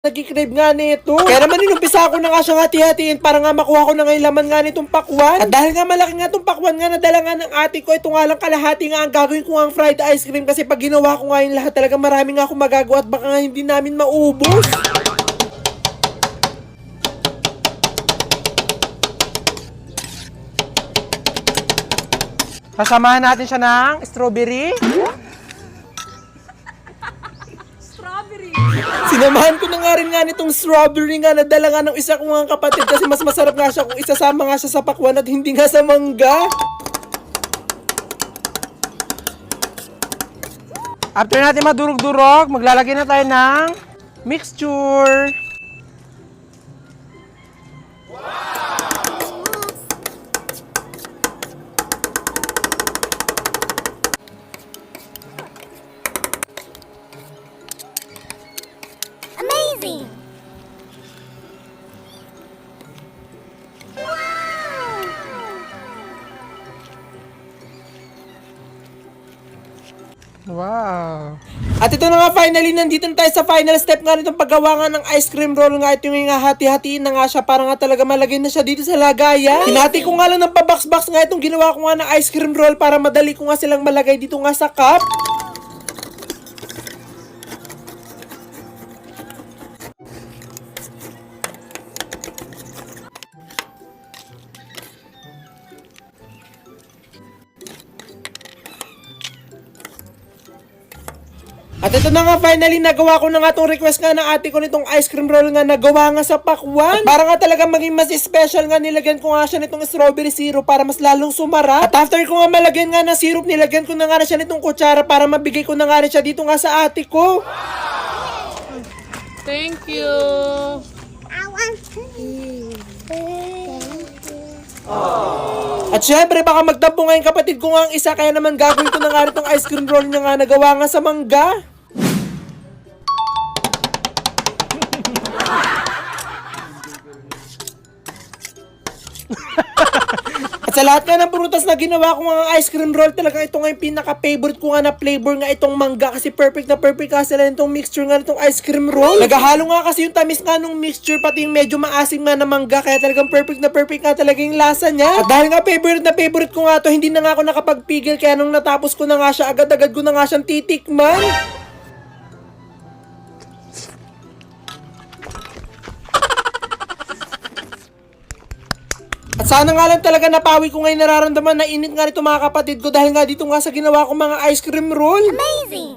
nagkikrave nga nito. Kaya naman inumpisa ko na nga siyang hati-hatiin para nga makuha ko na nga yung laman nga nitong pakwan. At dahil nga malaki nga itong pakwan nga nadala nga ng ate ko, ito nga lang kalahati nga ang gagawin ko nga ang fried ice cream kasi pag ginawa ko nga yung lahat talaga marami nga akong magagawa at baka nga hindi namin maubos. Sasamahan natin siya ng strawberry. Sinamahan ko na nga rin nga nitong strawberry nga nadala nga ng isa kong nga kapatid kasi mas masarap nga siya kung isasama nga siya sa pakwan at hindi nga sa mangga. After natin madurog-durog, maglalagay na tayo ng mixture. Amazing! Wow! At ito na nga finally, nandito na tayo sa final step nga nitong paggawa nga ng ice cream roll nga. Ito yung nga hati-hatiin na nga siya para nga talaga malagay na siya dito sa lagayan. Hinati ko nga lang ng pabox-box nga itong ginawa ko nga ng ice cream roll para madali ko nga silang malagay dito nga sa cup. At ito na nga finally, nagawa ko na nga itong request nga ng ate ko nitong ice cream roll nga nagawa nga sa pakwan. At para nga talaga maging mas special nga, nilagyan ko nga siya nitong strawberry syrup para mas lalong sumarap. At after ko nga malagyan nga ng syrup, nilagyan ko na nga siya nitong kutsara para mabigay ko na nga rin siya dito nga sa ate ko. Thank you. I want to eat. At syempre, baka magtampo nga yung kapatid ko nga ang isa, kaya naman gagawin ko na nga rin itong ice cream roll niya nga nagawa nga sa mangga. At sa lahat nga ng prutas na ginawa ko nga ang ice cream roll, talaga ito nga yung pinaka-favorite ko nga na flavor nga itong mangga kasi perfect na perfect kasi lang itong mixture nga itong ice cream roll. Naghahalo nga kasi yung tamis nga nung mixture pati yung medyo maasim nga na mangga, kaya talagang perfect na perfect nga talaga yung lasa niya. At dahil nga favorite na favorite ko nga to, hindi na nga ako nakapagpigil, kaya nung natapos ko na nga siya, agad-agad ko na nga siyang titikman. At sana nga lang talaga napawi ko ngayon nararamdaman na init nga nito mga kapatid ko dahil nga dito nga sa ginawa ko mga ice cream roll. Amazing!